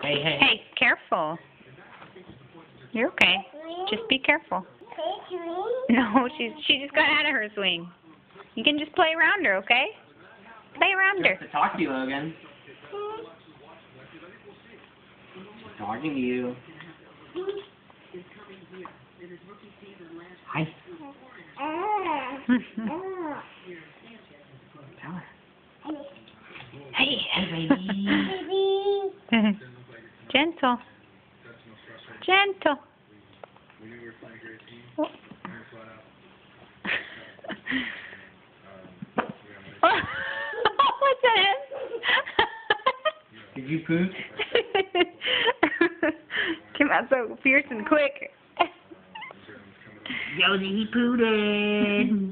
Hey, hey. Hey, careful. You're okay. Just be careful. No, she just got out of her swing. You can just play around her, okay? Play around her. To talk to you, Logan. She's talking to you. Hi. Tell her. Hey. Hey, baby. Gentle. Gentle. Oh. What's that? Did you poop? Came out so fierce and quick. Josie, he pooted.